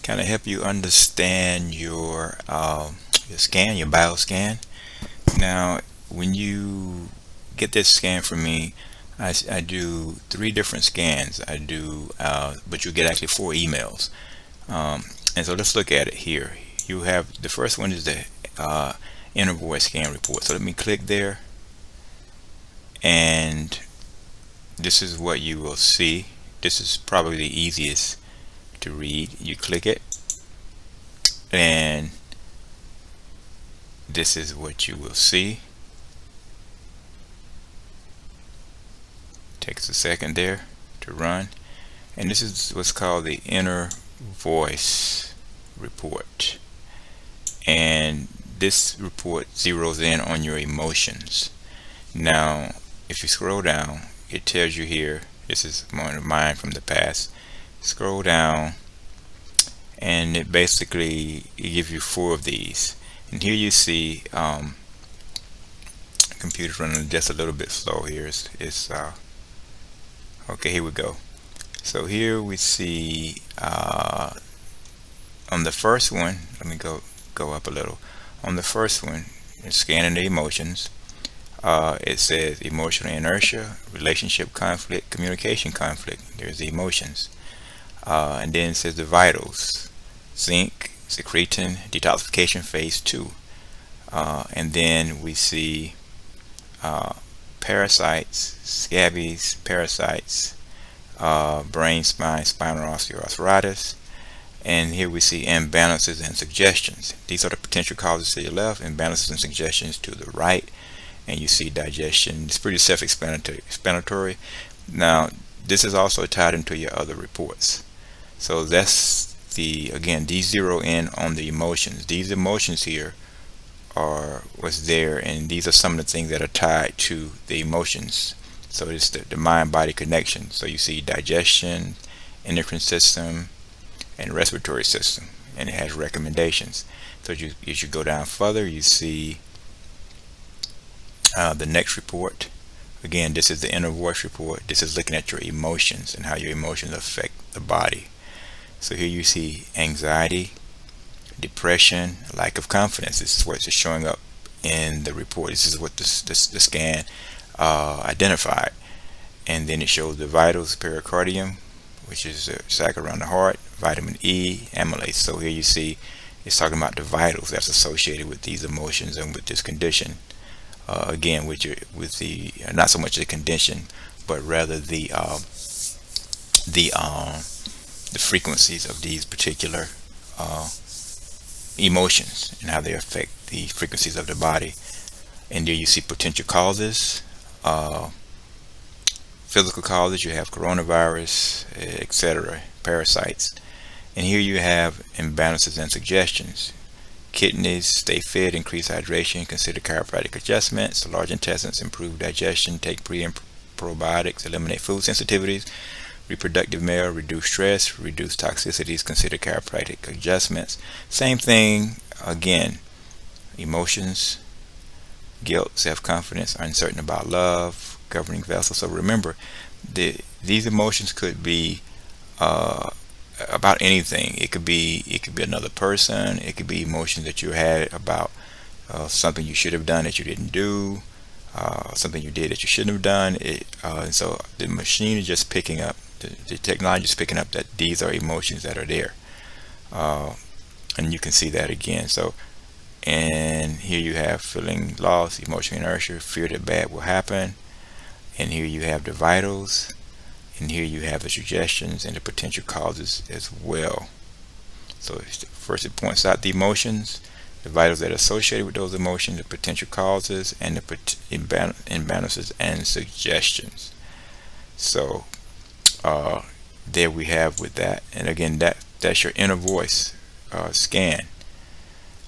kind of help you understand your scan, your bioscan. Now, when you get this scan from me, I do three different scans. But you get actually four emails. And so let's look at it here. You have the first one is the inner voice scan report. So let me click there, and this is what you will see. This is probably the easiest to read. You click it, and this is what you will see. Takes a second there to run, and this is what's called the inner voice report. And this report zeroes in on your emotions. Now, if you scroll down, it tells you here, this is one of mine from the past. Scroll down, and it gives you four of these. And here you see computer's running just a little bit slow here. Okay, here we go. So here we see on the first one, let me go up a little. On the first one, it's scanning the emotions. It says emotional inertia, relationship conflict, communication conflict. There's the emotions. And then it says the vitals: zinc, secretin, detoxification phase 2. And then we see parasites, scabies, parasites, brain, spine, spinal osteoarthritis. And here we see imbalances and suggestions. These are the potential causes to your left, imbalances and suggestions to the right. And you see digestion. It's pretty self-explanatory. Now, this is also tied into your other reports. So that's again, these zero in on the emotions. These emotions here are what's there, and these are some of the things that are tied to the emotions. So it's the mind-body connection. So you see digestion, endocrine system, and respiratory system, and it has recommendations. So you should go down further. You see the next report. Again, this is the inner voice report. This is looking at your emotions and how your emotions affect the body. So here you see anxiety, depression, lack of confidence. This is what's showing up in the report. This is what the scan identified. And then it shows the vitals: pericardium, which is the sac around the heart, vitamin E, amylase. So here you see it's talking about the vitals that's associated with these emotions and with this condition. Again, with the not so much the condition, but rather the frequencies of these particular emotions and how they affect the frequencies of the body. And there you see potential causes, physical causes. You have coronavirus, etc., parasites. And here you have imbalances and suggestions. Kidneys: stay fit, increase hydration, consider chiropractic adjustments. Large intestines: improve digestion, take pre and probiotics, eliminate food sensitivities. Reproductive male: reduce stress, reduce toxicities, consider chiropractic adjustments. Same thing again. Emotions: guilt, self-confidence, uncertain about love, governing vessel. So remember, these emotions could be about anything. It could be another person. It could be emotions that you had about something you should have done that you didn't do, something you did that you shouldn't have done. And so the machine is just picking up, the technology is picking up that these are emotions that are there, and you can see that again. So, and here you have feeling lost, emotional inertia, fear that bad will happen. And here you have the vitals. And here you have the suggestions and the potential causes as well. So first it points out the emotions, the vitals that are associated with those emotions, the potential causes, and the imbalances and suggestions. So there we have with that. And again, that's your inner voice scan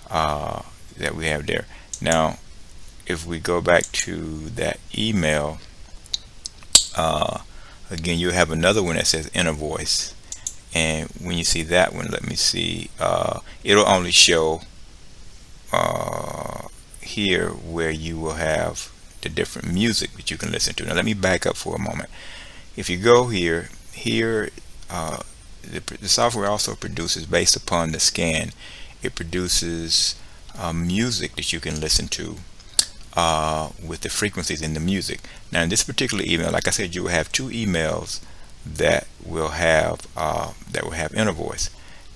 that we have there. Now, if we go back to that email, again, you have another one that says inner voice, and when you see that one, let me see, it'll only show here where you will have the different music that you can listen to. Now let me back up for a moment. If you go here the software also produces, based upon the scan, it produces music that you can listen to with the frequencies in the music. Now, in this particular email, like I said, you will have two emails that will have inner voice.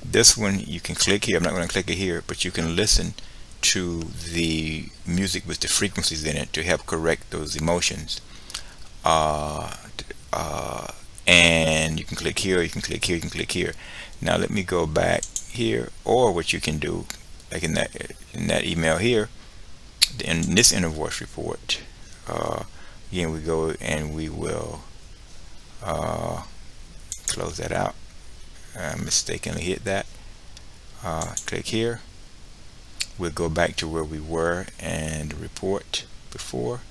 This one you can click here. I'm not going to click it here, but you can listen to the music with the frequencies in it to help correct those emotions. Uh, and you can click here, you can click here, you can click here. Now let me go back here, or what you can do, like in that email here, in this inner voice report, again, we go and we will close that out. I mistakenly hit that. Click here. We'll go back to where we were and report before.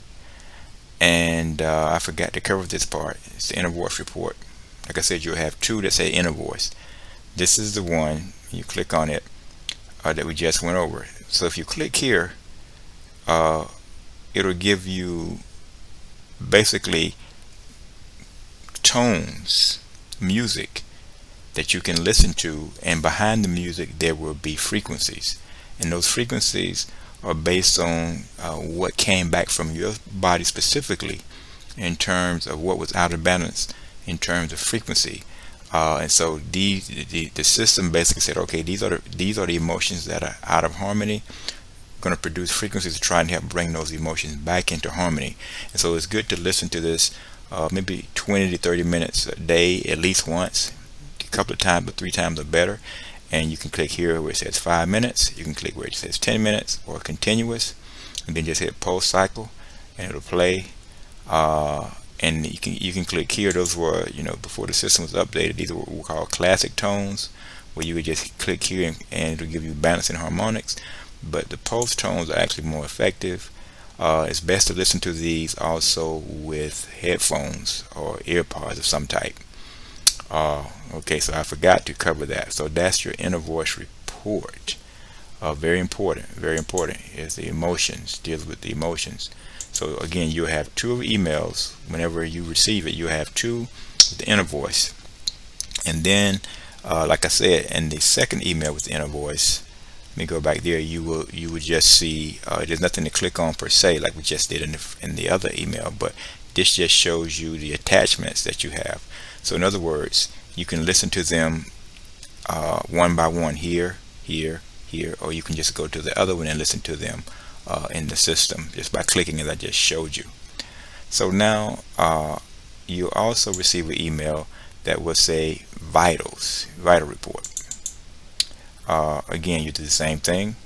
And I forgot to cover this part. It's the inner voice report. Like I said, you'll have two that say inner voice. This is the one, you click on it, that we just went over. So if you click here, it'll give you basically tones, music that you can listen to, and behind the music there will be frequencies, and those frequencies are based on what came back from your body specifically in terms of what was out of balance in terms of frequency. And so the system basically said, okay, these are the emotions that are out of harmony. Going to produce frequencies to try and help bring those emotions back into harmony. And so it's good to listen to this maybe 20 to 30 minutes a day, at least once, a couple of times, but 3 times or better. And you can click here where it says 5 minutes. You can click where it says 10 minutes or continuous, and then just hit pulse cycle, and it'll play. And you can click here. Those were, before the system was updated, these are what we call classic tones, where you would just click here and it'll give you balance and harmonics. But the pulse tones are actually more effective. It's best to listen to these also with headphones or earpods of some type. Okay, so I forgot to cover that. So that's your inner voice report. Very important, is the emotions, deals with the emotions. So again, you have 2 emails. Whenever you receive it, you have 2 with the inner voice. And then, like I said, in the second email with the inner voice, let me go back there, you would just see there's nothing to click on per se, like we just did in the other email, but this just shows you the attachments that you have. So in other words, you can listen to them one by one, here, or you can just go to the other one and listen to them in the system just by clicking as I just showed you. So now you also receive an email that will say vital report. Again, you do the same thing.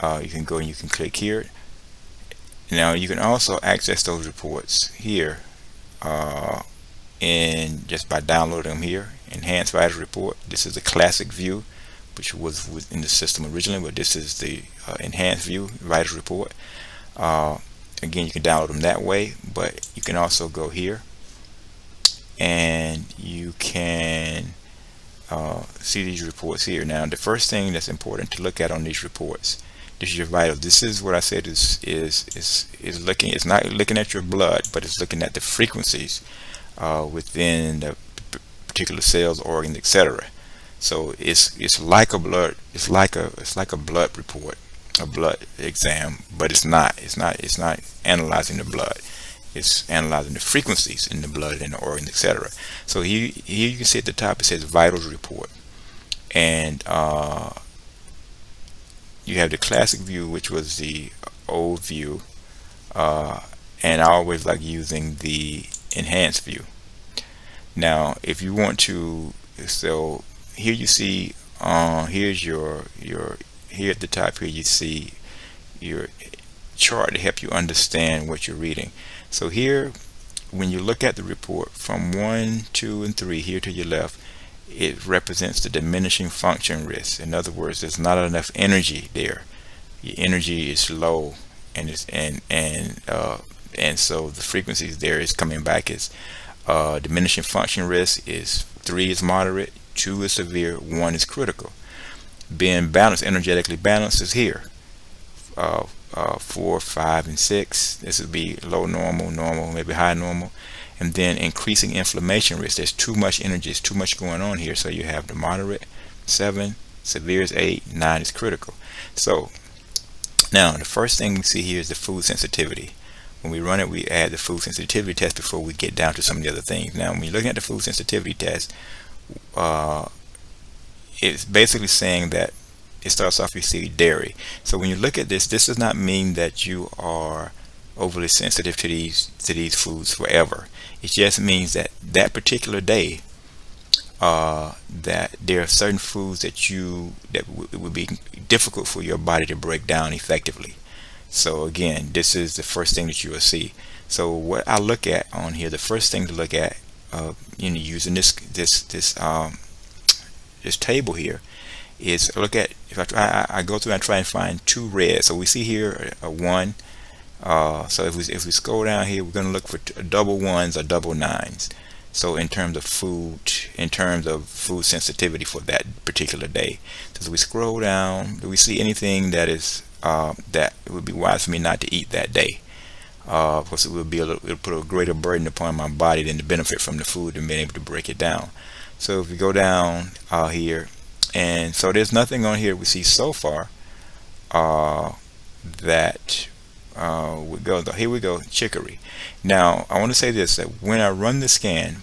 You can go and you can click here. Now you can also access those reports here just by downloading them here. Enhanced vital report. This is the classic view, which was within the system originally, but this is the enhanced view vital report. Again, you can download them that way, but you can also go here and you can see these reports here. Now, the first thing that's important to look at on these reports, this is your vital. This is what I said is looking. It's not looking at your blood, but it's looking at the frequencies within the particular cells, organs, etc. So it's like a blood. It's like a blood report, a blood exam, but it's not analyzing the blood. It's analyzing the frequencies in the blood and the organs, etc. So here you can see at the top it says vitals report, and you have the classic view, which was the old view, and I always like using the enhanced view. Now, if you want to, so here you see, here's your here at the top here you see your chart to help you understand what you're reading. So here, when you look at the report from 1, 2, and 3 here to your left, it represents the diminishing function risk. In other words, there's not enough energy there. Your energy is low, and so the frequencies there is coming back as diminishing function risk is 3 is moderate, 2 is severe, 1 is critical. Being balanced, energetically balanced, is here. 4, 5, and 6. This would be low normal, maybe high normal, and then increasing inflammation risk. There's too much energy, there's too much going on here. So you have the moderate 7, severe is 8, 9 is critical. So now the first thing we see here is the food sensitivity. When we run it, we add the food sensitivity test before we get down to some of the other things. Now when you're looking at the food sensitivity test, it's basically saying that it starts off, you see dairy. So when you look at this does not mean that you are overly sensitive to these foods forever. It just means that that particular day, that there are certain foods that it would be difficult for your body to break down effectively. So again, this is the first thing that you will see. So what I look at on here, the first thing to look at, using this table here, is look at, if I go through and try and find 2 reds. So we see here a 1. So if we scroll down here, we're going to look for double 1s or double 9s. So in terms of food sensitivity for that particular day. So as we scroll down, do we see anything that is that it would be wise for me not to eat that day? Because it'll put a greater burden upon my body than to benefit from the food and being able to break it down. So if we go down here, and so there's nothing on here we see so far that would go. Here we go, chicory. Now I want to say this, that when I run the scan,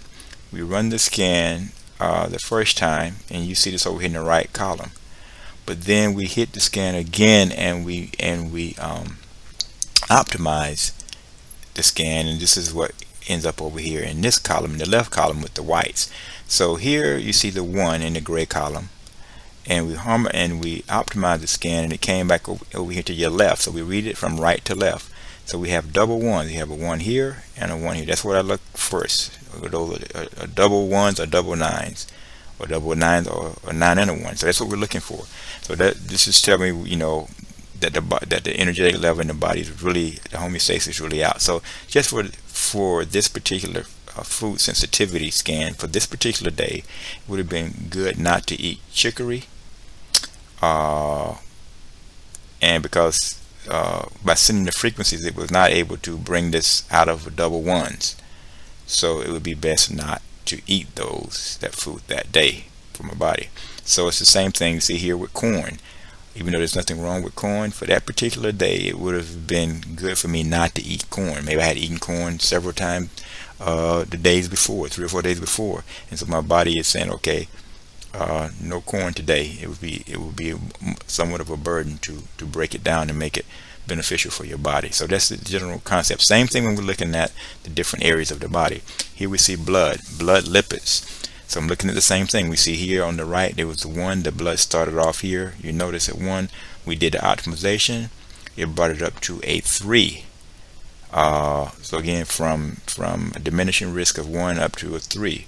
we run the scan the first time, and you see this over here in the right column, but then we hit the scan again, and we optimize the scan, and this is what ends up over here in this column, in the left column with the whites. So here you see the 1 in the gray column, and we optimize the scan, and it came back over here to your left. So we read it from right to left. So we have double 1s. You have a 1 here and a 1 here. That's what I look first. Those are double 1s or double 9s, or double 9s or a 9 and a 1. So that's what we're looking for. So this is telling me, that the energetic level in the body is really, the homeostasis is really out. So just for this particular food sensitivity scan for this particular day, it would have been good not to eat chicory, and because by sending the frequencies, it was not able to bring this out of double 1s. So it would be best not to eat that food that day for my body. So it's the same thing you see here with corn. Even though there's nothing wrong with corn, for that particular day, it would have been good for me not to eat corn. Maybe I had eaten corn several times the days before, 3 or 4 days before, and so my body is saying, okay, no corn today. It would be somewhat of a burden to break it down and make it beneficial for your body. So that's the general concept. Same thing when we're looking at the different areas of the body. Here we see blood lipids. So I'm looking at the same thing. We see here on the right, there was the 1, the blood started off here. You notice at 1, we did the optimization. It brought it up to a 3. So again, from a diminishing risk of 1 up to a 3.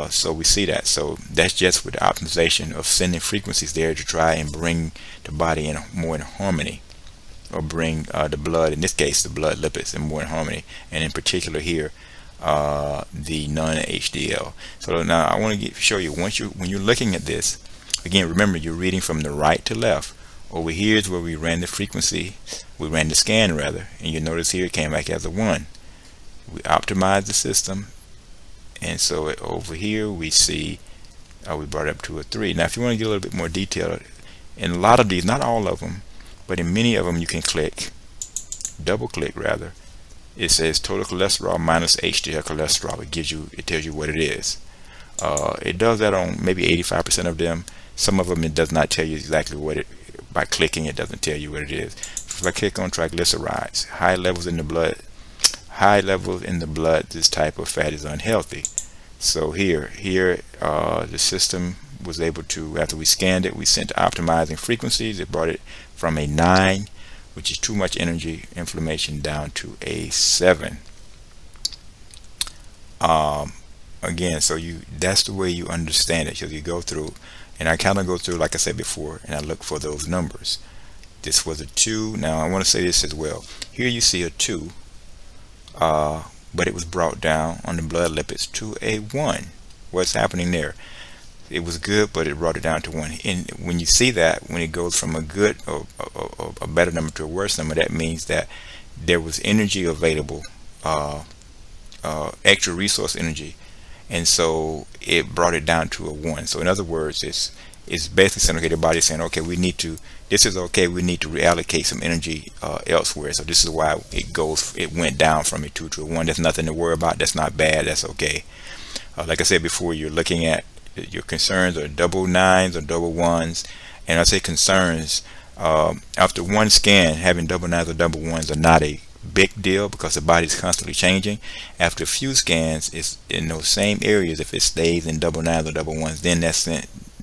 So we see that. So that's just with the optimization of sending frequencies there to try and bring the body more in harmony, or bring the blood, in this case the blood lipids, in more in harmony, and in particular here the non-HDL. So now I want to show you, when you're looking at this, again, remember you're reading from the right to left. Over here is where we ran the frequency, we ran the scan rather, and you notice here it came back as a 1. We optimized the system, and so over here we see we brought it up to a 3. Now if you want to get a little bit more detailed, in a lot of these, not all of them, but in many of them, you can double click rather. It says total cholesterol minus HDL cholesterol. It tells you what it is. It does that on maybe 85% of them. Some of them it does not tell you exactly what it. By clicking, it doesn't tell you what it is. If I click on triglycerides, high levels in the blood, this type of fat is unhealthy. So here, the system was able to, after we scanned it, we sent optimizing frequencies. It brought it from a 9, which is too much energy inflammation, down to a 7. Again, so that's the way you understand it. So you go through, and I kind of go through, like I said before, and I look for those numbers. This was a 2. Now I want to say this as well. Here you see a 2, but it was brought down on the blood lipids to a 1. What's happening there? It was good, but it brought it down to 1. And when you see that, when it goes from a good or a better number to a worse number, that means that there was energy available extra resource energy, and so it brought it down to a 1. So in other words, it's basically saying, okay, the body's saying, okay, we need to, this is okay, we need to reallocate some energy elsewhere. So this is why it went down from a 2 to a 1. There's nothing to worry about. That's not bad. That's okay. Like I said before, you're looking at your concerns are double 9s or double 1s. And I say concerns, after one scan, having double 9s or double 1s are not a big deal because the body's constantly changing. After a few scans, it's in those same areas. If it stays in double 9s or double 1s,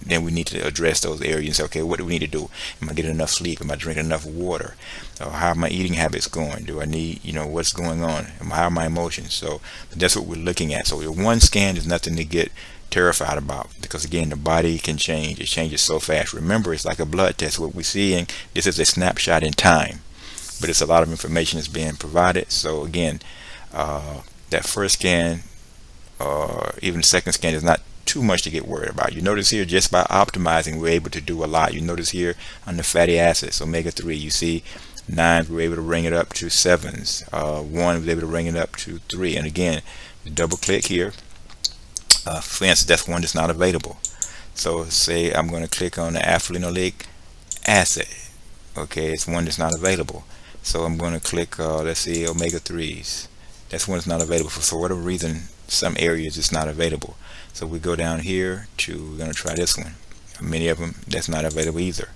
then we need to address those areas and say, okay, what do we need to do? Am I getting enough sleep? Am I drinking enough water? How are my eating habits going? Do I need, what's going on? How are my emotions? So that's what we're looking at. So your one scan is nothing to get terrified about, because again, the body can change. It changes so fast. Remember, it's like a blood test. What we're seeing, this is a snapshot in time, but it's a lot of information that's being provided. So again, that first scan or even the second scan is not too much to get worried about. You notice here, just by optimizing, we're able to do a lot. You notice here on the fatty acids, omega-3, you see 9s, we're able to bring it up to 7s. 1 was able to bring it up to 3. And again, double click here. For instance, that's one that's not available. So say I'm going to click on the alpha-linoleic acid. Okay, it's one that's not available. So I'm going to click, let's see, omega-3s. That's one that's not available. For whatever reason, some areas it's not available. So we go down here to, we're going to try this one. Many of them, that's not available either.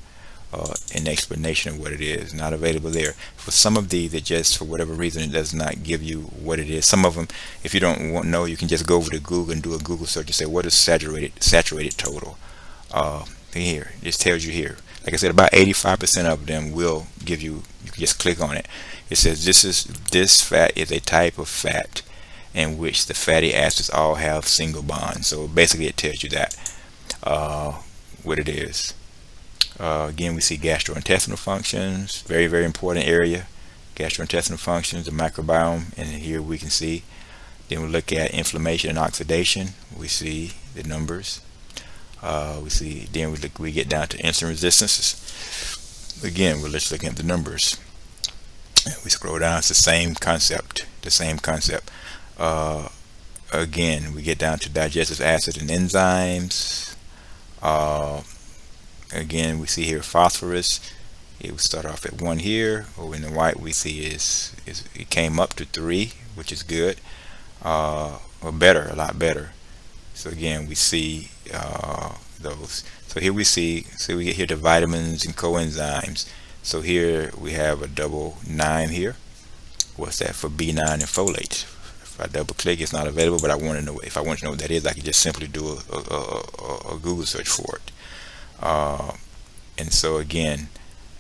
An explanation of what it is, not available there. For some of these, it just, for whatever reason, it does not give you what it is. Some of them, if you don't know, you can just go over to Google and do a Google search and say, what is saturated total? Here, it just tells you here. Like I said, about 85% of them will give you, you can just click on it. It says this fat is a type of fat in which the fatty acids all have single bonds. So basically it tells you that what it is. Again, we see gastrointestinal functions, very, very important area. Gastrointestinal functions, the microbiome, and here we can see. Then we look at inflammation and oxidation. We see the numbers. Then we get down to insulin resistances. Again, we're just looking at the numbers. And we scroll down, it's the same concept. Again, we get down to digestive acids and enzymes. Again, we see here phosphorus. It will start off at 1 here. Over in the white, we see is it came up to 3, which is good, or better, a lot better. So again, we see those. So here we get here the vitamins and coenzymes. So here we have a double 9 here. What's that for? B9 and folate. If I double click, it's not available, but I want to know. If I want to know what that is, I can just simply do a Google search for it. And so again,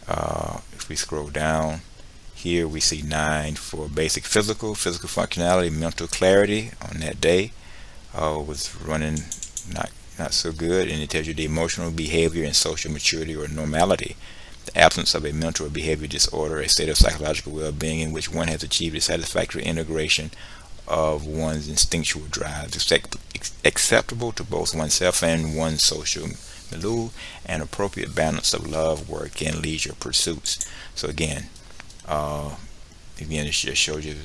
if we scroll down here, we see 9 for basic physical functionality, mental clarity on that day was running not so good, and it tells you the emotional behavior and social maturity or normality, the absence of a mental or behavior disorder, a state of psychological well-being in which one has achieved a satisfactory integration of one's instinctual drives, acceptable to both oneself and one's social milieu, and appropriate balance of love, work, and leisure pursuits. So again, it just shows you.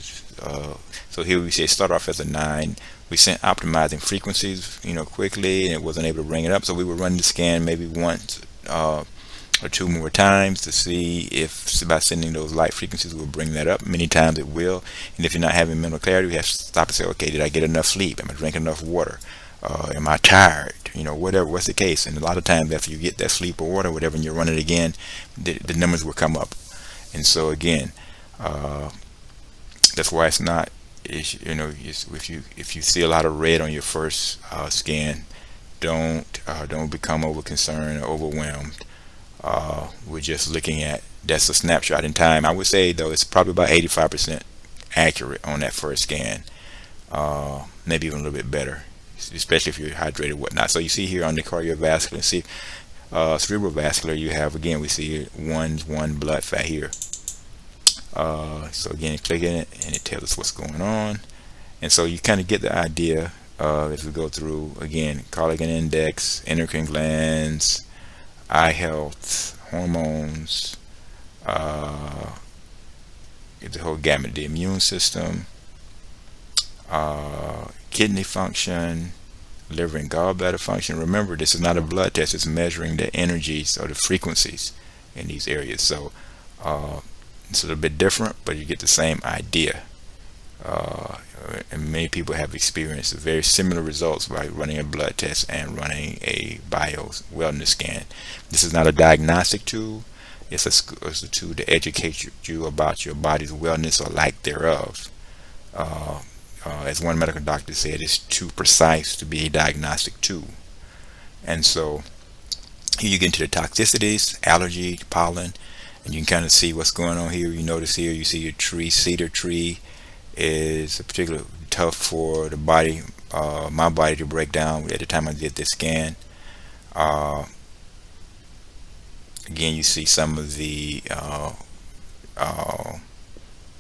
So here we say start off as a 9. We sent optimizing frequencies, quickly, and it wasn't able to bring it up. So we would run the scan maybe once or 2 more times to see if by sending those light frequencies will bring that up. Many times it will. And if you're not having mental clarity, we have to stop and say, okay, did I get enough sleep? Am I drinking enough water? Am I tired? What's the case? And a lot of times after you get that sleep or water, whatever, and you're running again, the numbers will come up. And so again, that's why it's not, if you see a lot of red on your first scan, don't become over concerned or overwhelmed. We're just looking at, that's a snapshot in time. I would say though it's probably about 85% accurate on that first scan, maybe even a little bit better, especially if you're hydrated and whatnot. So you see here on the cardiovascular, see cerebral vascular, you have, again, we see one blood fat here. So again, click in it and it tells us what's going on, and so you kind of get the idea as we go through. Again, collagen index, endocrine glands, eye health, hormones, the whole gamut, the immune system, kidney function, liver and gallbladder function. Remember, this is not a blood test, it's measuring the energies or the frequencies in these areas. So it's a little bit different, but you get the same idea. uh, and many people have experienced very similar results by running a blood test and running a bio wellness scan. This is not a diagnostic tool. It's a tool to educate you about your body's wellness or lack thereof. Uh, as one medical doctor said, it's too precise to be a diagnostic tool. And so here you get into the toxicities, allergy, pollen, and you can kind of see what's going on here. You notice here, you see your tree, cedar tree is particularly tough for the body, my body to break down at the time I did this scan. Uh, Again, you see some of the uh,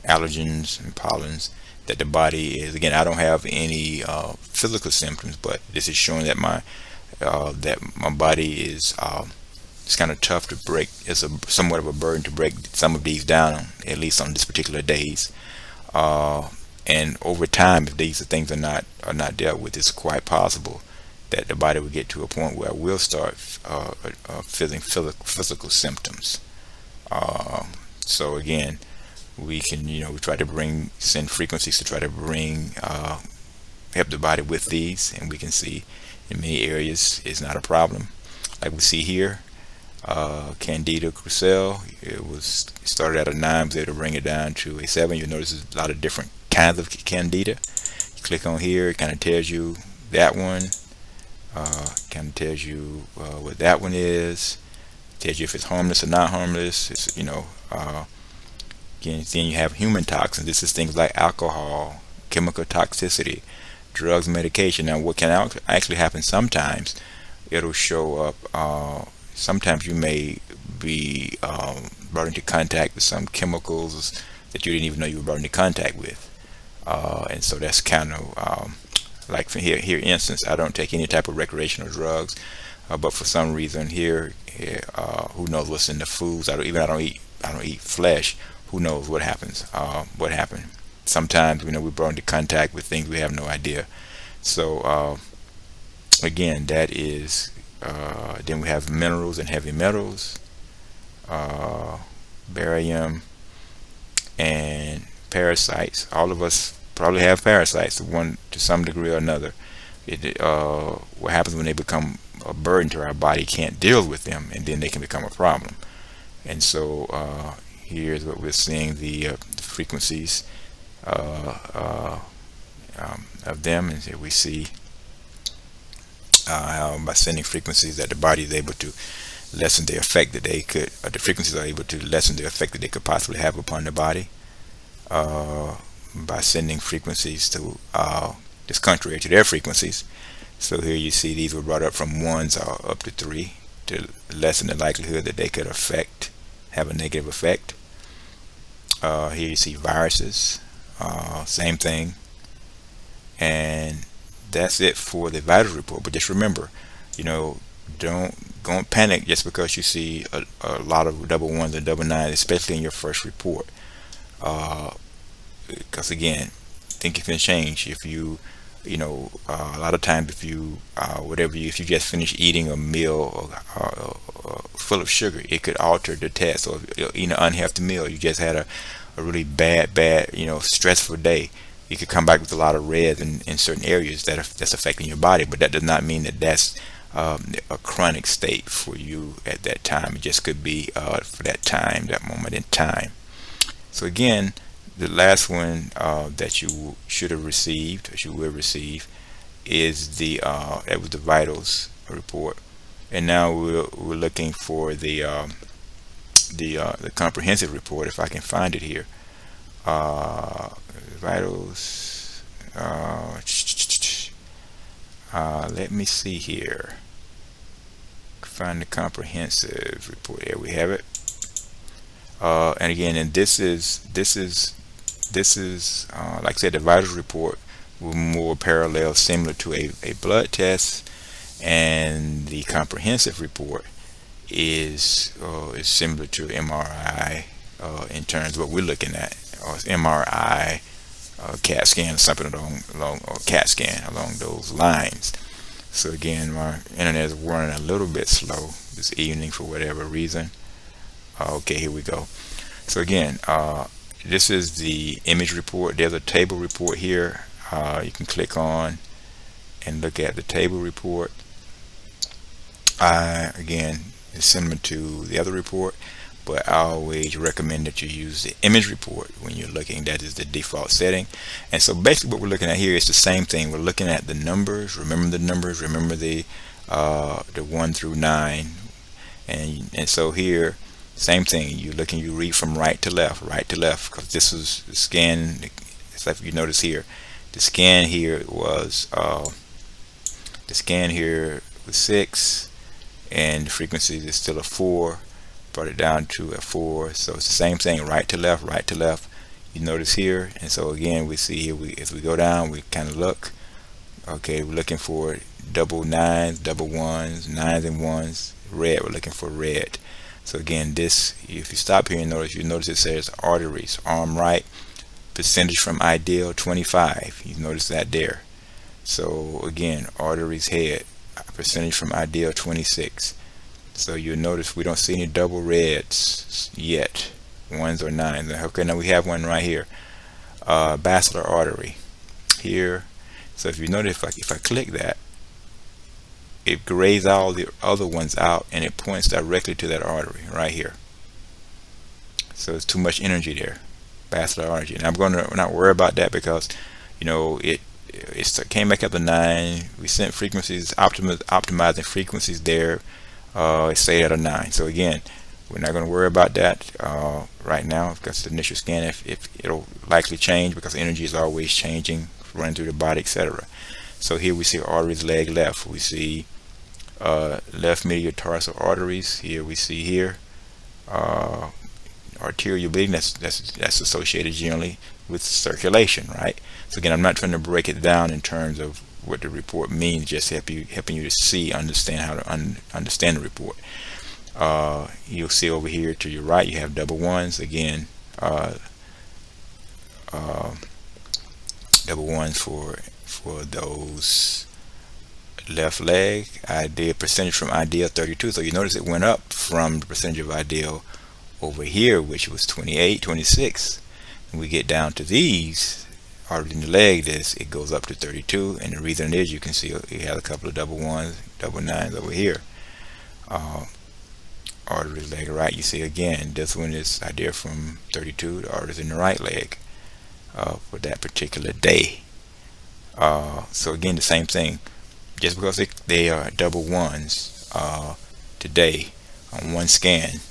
allergens and pollens that the body is. Again, I don't have any physical symptoms, but this is showing that my body is it's kind of tough to break. It's somewhat of a burden to break some of these down, at least on this particular days. Uh, and over time, if these things are not dealt with, it's quite possible that the body will get to a point where it will start feeling physical symptoms. So again, we can, we try to send frequencies to try to help the body with these, and we can see in many areas it's not a problem. Like we see here, Candida crucell, it started at a 9, was able to bring it down to a 7. You'll notice there's a lot of different kinds of Candida. You click on here, it kind of tells you that one. Kind of tells you what that one is. Tells you if it's harmless or not harmless. It's, again, then you have human toxins. This is things like alcohol, chemical toxicity, drugs, medication. Now, what can actually happen sometimes, it'll show up. Sometimes you may be brought into contact with some chemicals that you didn't even know you were brought into contact with. And so that's kind of like for here instance, I don't take any type of recreational drugs, but for some reason here, who knows what's in the foods? I don't eat flesh. Who knows what happens? What happened? Sometimes we're brought into contact with things we have no idea. So again, that is. Then we have minerals and heavy metals, barium, and parasites. All of us probably have parasites, one to some degree or another. What happens when they become a burden to our body, can't deal with them, and then they can become a problem. And so here's what we're seeing: the frequencies of them, and here we see how by sending frequencies that the body is able to lessen the effect that they could, or the frequencies are able to lessen the effect that they could possibly have upon the body. By sending frequencies to this contrary to their frequencies. So here you see these were brought up from 1s up to 3 to lessen the likelihood that they could have a negative effect. Here you see viruses, same thing. And that's it for the vital report. But just remember, don't go and panic just because you see a lot of double 1s and double 9s, especially in your first report. Because again, think it can change if a lot of times if if you just finish eating a meal full of sugar, it could alter the test. Or eating an unhealthy meal, you just had a really bad stressful day, you could come back with a lot of reds in certain areas that's affecting your body. But that does not mean that that's a chronic state for you at that time. It just could be for that moment in time. So again, the last one that you should have received, or you will receive, is that was the vitals report. And now we're looking for the comprehensive report, if I can find it here. Vitals. Let me see here. Find the comprehensive report. Here we have it. And again, and this is like I said, the vitals report will more parallel, similar to a blood test, and the comprehensive report is similar to MRI in terms of what we're looking at, or MRI CAT scan, something along or CAT scan along those lines. So again, my internet is running a little bit slow this evening for whatever reason. Okay, here we go. So again, this is the image report. There's a table report here. You can click on and look at the table report. Again, it's similar to the other report, but I always recommend that you use the image report when you're looking. That is the default setting. And so basically what we're looking at here is the same thing. We're looking at the numbers. Remember the numbers. Remember the 1 through 9. And so here, same thing. You read from right to left, because this is the scan. It's like you notice here, the scan here was 6, and the frequency is still a 4. Brought it down to a 4. So it's the same thing, right to left. You notice here, and so again we see here, as we go down, we kind of look. Okay, we're looking for double 9s, double 1s, 9s and 1s. Red, we're looking for red. So again, this, if you stop here and notice it says arteries, arm right, percentage from ideal 25. You notice that there. So again, arteries head, percentage from ideal 26. So you'll notice we don't see any double reds yet, 1s or 9s. Okay, now we have one right here, basilar artery here. So if you notice, if I click that, it grays all the other ones out and it points directly to that artery right here. So it's too much energy there, basilar artery. And I'm going to not worry about that because, you know, it came back up to 9. We sent frequencies, optimizing frequencies there. It stayed at a 9. So again, we're not going to worry about that right now because the initial scan, if it'll likely change because energy is always changing, running through the body, etc. So here we see arteries, leg left. We see left medial tarsal arteries. Here we see here arterial bleeding. That's associated generally with circulation, right? So again, I'm not trying to break it down in terms of what the report means, just helping you to see, understand how to understand the report. You'll see over here to your right, you have double 1s again. Double 1s for those left leg. Ideal percentage from ideal 32. So you notice it went up from the percentage of ideal over here, which was 28, 26. When we get down to these arteries in the leg, it goes up to 32, and the reason is you can see you have a couple of double 1s, double 9s over here. Arteries leg right, you see again, this one is ideal from 32, the arteries in the right leg for that particular day. So again, the same thing, just because they are double 1s today on one scan,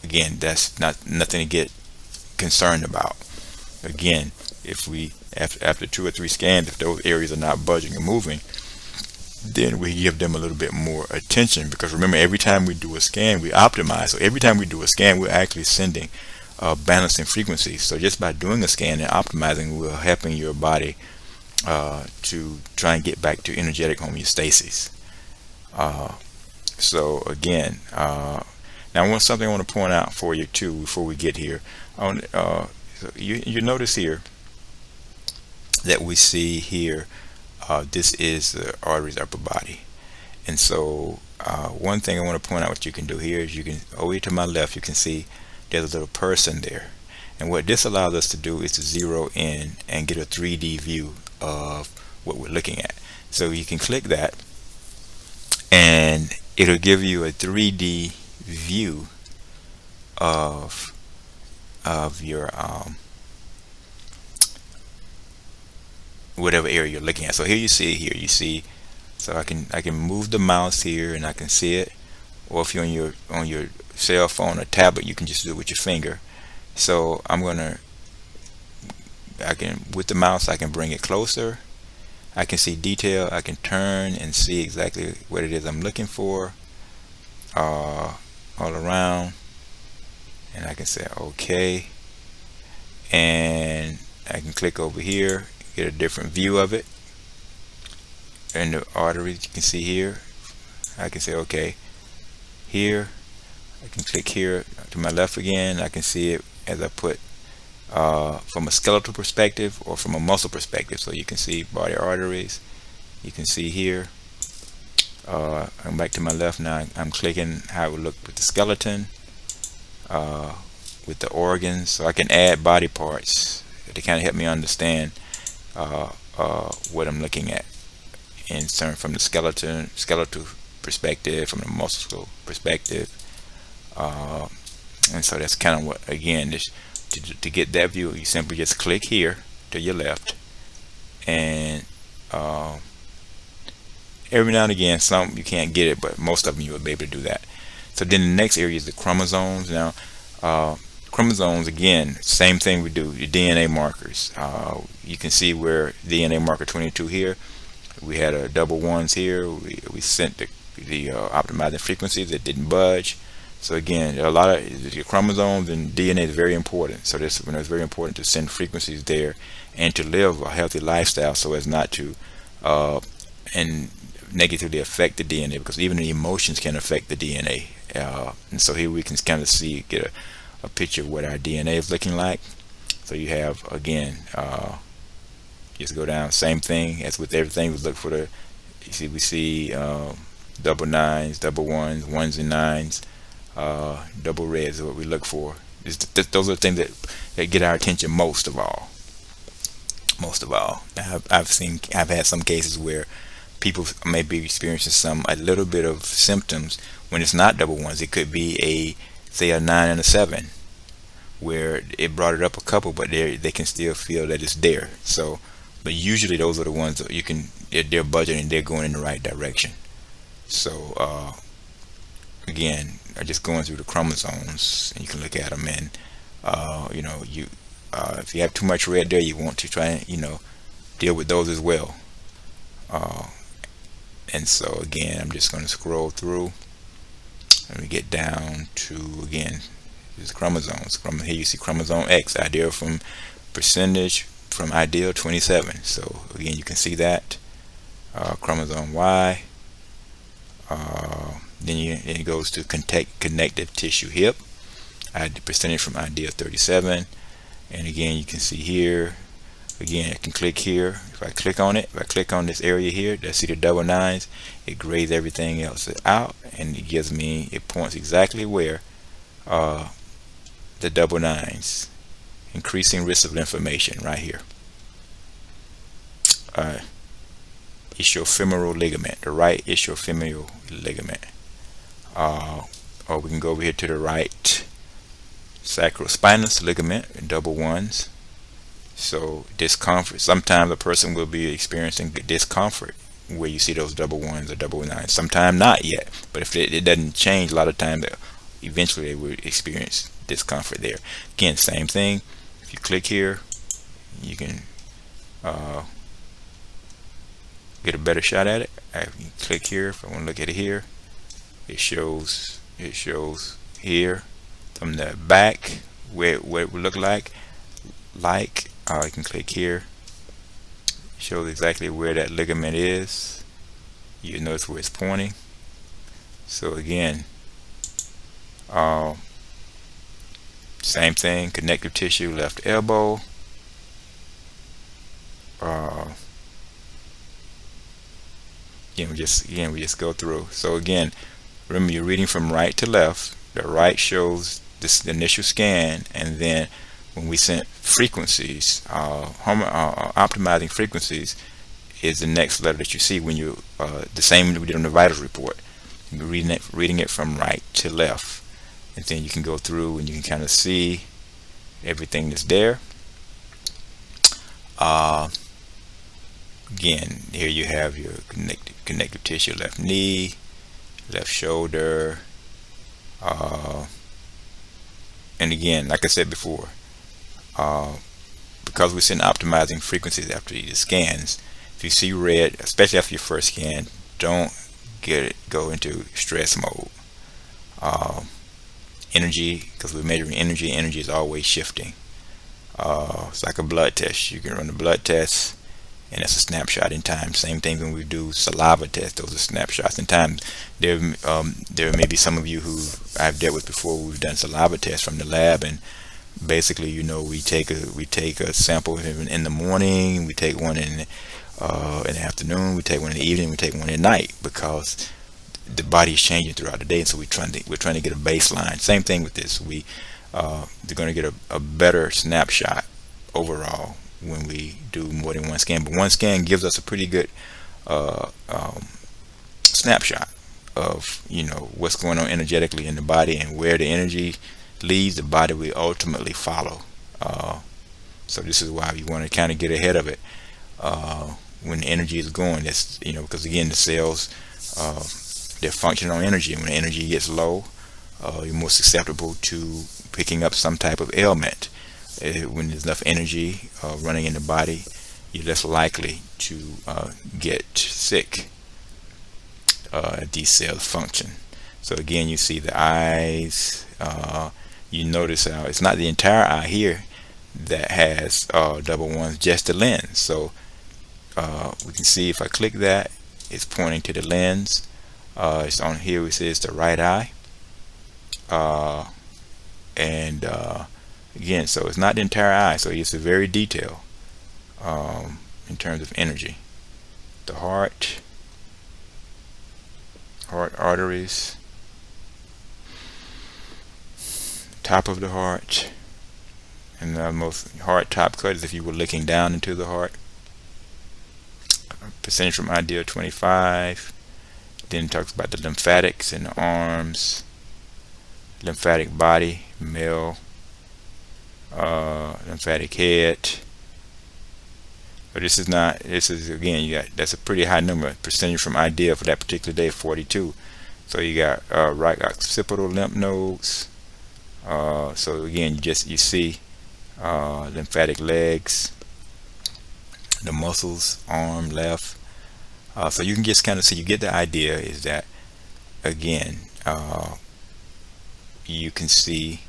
again, that's nothing to get concerned about. Again, if we after 2 or 3 scans, if those areas are not budging and moving, then we give them a little bit more attention, because remember, every time we do a scan, we optimize. So every time we do a scan, we're actually sending balancing frequencies. So just by doing a scan and optimizing, we're helping your body to try and get back to energetic homeostasis. So again, now something I want to point out for you too before we get here. So you notice here that we see here, this is the arteries upper body. And so one thing I want to point out what you can do here is you can, over to my left, you can see there's a little person there. And what this allows us to do is to zero in and get a 3D view of what we're looking at. So you can click that and it'll give you a 3D view of your whatever area you're looking at. So here you see, so I can move the mouse here and I can see it, or if you're on your cell phone or tablet, you can just do it with your finger. So with the mouse I can bring it closer, I can see detail, I can turn and see exactly what it is I'm looking for all around, and I can say okay, and I can click over here, get a different view of it. And the arteries you can see here, I can say okay. Here I can click here to my left again, I can see it as I put from a skeletal perspective or from a muscle perspective. So you can see body arteries. You can see here. I'm back to my left now. I'm clicking how it would look with the skeleton, with the organs. So I can add body parts to kind of help me understand what I'm looking at in terms from the skeletal perspective, from the muscle perspective. And so that's kind of what, again, this, to get that view, you simply just click here to your left, and every now and again, some you can't get it, but most of them you will be able to do that. So then the next area is the chromosomes. Now, chromosomes, again, same thing we do, your DNA markers. You can see where DNA marker 22 here, we had a double ones here. We sent the optimizing frequencies that didn't budge. So again, a lot of your chromosomes and DNA is very important. So this, it's very important to send frequencies there and to live a healthy lifestyle so as not to and negatively affect the DNA, because even the emotions can affect the DNA. And so here we can kind of get a picture of what our DNA is looking like. So you have, again, just go down, same thing as with everything. We look for the, you see, we see double nines, double ones, ones and nines, double reds is what we look for. Those are the things that get our attention most of all. Most of all. Now, I've had some cases where people may be experiencing a little bit of symptoms when it's not double ones. It could be say a 9 and a 7, where it brought it up a couple, but they can still feel that it's there. So, but usually those are the ones that they're budgeting, they're going in the right direction. So again, just going through the chromosomes, and you can look at them, and if you have too much red there, you want to try and deal with those as well. And so again, I'm just going to scroll through, and we get down to, again, these chromosomes. Here you see chromosome X, ideal from percentage from ideal 27. So again, you can see that. Chromosome Y. Then it goes to connective tissue hip, percentage from ideal 37. And again, you can see here, again, I can click here. If I click on it, if I click on this area here, I see the double nines, it grays everything else out, and it points exactly where the double nines, increasing risk of inflammation right here. Ischiofemoral ligament, the right ischiofemoral ligament. Or we can go over here to the right sacrospinous ligament, double ones. So discomfort, sometimes a person will be experiencing discomfort where you see those double ones or double nines. Sometimes not yet, but if it doesn't change, a lot of times eventually they will experience discomfort there. Again, same thing. If you click here, you can get a better shot at it. I can click here. If I want to look at it here, it shows here from the back where it would look like. I can click here. It shows exactly where that ligament is. You notice where it's pointing. So again, same thing. Connective tissue, left elbow. We just go through. So again, remember, you're reading from right to left. The right shows this initial scan, and then when we sent frequencies, optimizing frequencies is the next letter that you see when you the same we did on the vitals report. You're reading it from right to left, and then you can go through and you can kind of see everything that's there. Again, here you have your connective tissue, left knee, left shoulder, and again, like I said before, because we're sending optimizing frequencies after these scans, if you see red, especially after your first scan, don't go into stress mode. Energy, because we're measuring energy is always shifting. It's like a blood test. You can run a blood test, and that's a snapshot in time. Same thing when we do saliva tests; those are snapshots in time. There may be some of you who I've dealt with before. We've done saliva tests from the lab, and Basically, we take a sample in the morning, we take one in the afternoon, we take one in the evening, we take one at night, because the body is changing throughout the day, and so we're trying to get a baseline. Same thing with this. They're going to get a better snapshot overall when we do more than one scan. But one scan gives us a pretty good uh, um, snapshot of what's going on energetically in the body, and where the energy leads, the body will ultimately follow. Uh, so this is why you want to kind of get ahead of it when the energy is going. That's because again, the cells, uh, they're functioning on energy, and when the energy gets low, you're more susceptible to picking up some type of ailment. When there's enough energy running in the body, you're less likely to get sick. These cells function. So again, you see the eyes. You notice how it's not the entire eye here that has double ones, just the lens. So we can see if I click that, it's pointing to the lens. It's on here. We say it's the right eye. And again, so it's not the entire eye. So it's a very detailed in terms of energy. The heart arteries, top of the heart, and the most heart top cut is if you were looking down into the heart. Percentage from ideal 25. Then it talks about the lymphatics in the arms, lymphatic body, male, lymphatic head. But this is again, that's a pretty high number. Percentage from ideal for that particular day, 42. So you got right occipital lymph nodes. So again, you see lymphatic legs, the muscles, arm, left. So you can just kind of see, you get the idea is that again, you can see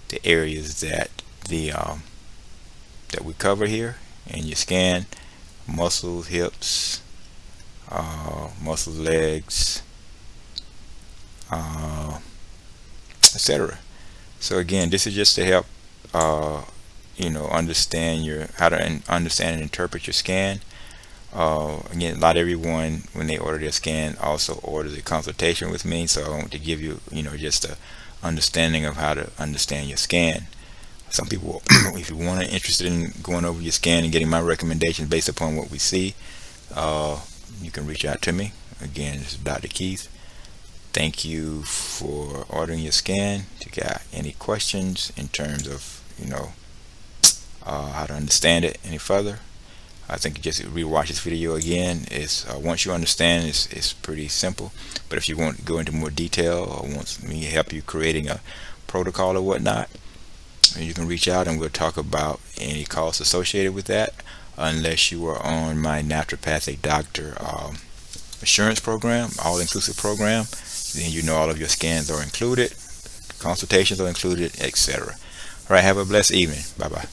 the areas that that we cover here in your scan: muscles, hips, muscles, legs, etc. So again, this is just to help understand how to understand and interpret your scan. Again, not everyone, when they order their scan, also orders a consultation with me. So I want to give you just a understanding of how to understand your scan. Some people, if you want to interested in going over your scan and getting my recommendations based upon what we see, you can reach out to me. Again, this is Dr. Keith. Thank you for ordering your scan. If you got any questions in terms of how to understand it any further, I think just rewatch this video again. It's once you understand, it's pretty simple. But if you want to go into more detail, or want me to help you creating a protocol or whatnot, you can reach out and we'll talk about any costs associated with that. Unless you are on my naturopathic doctor assurance program, all-inclusive program, then all of your scans are included, consultations are included, etc. All right, have a blessed evening. Bye bye.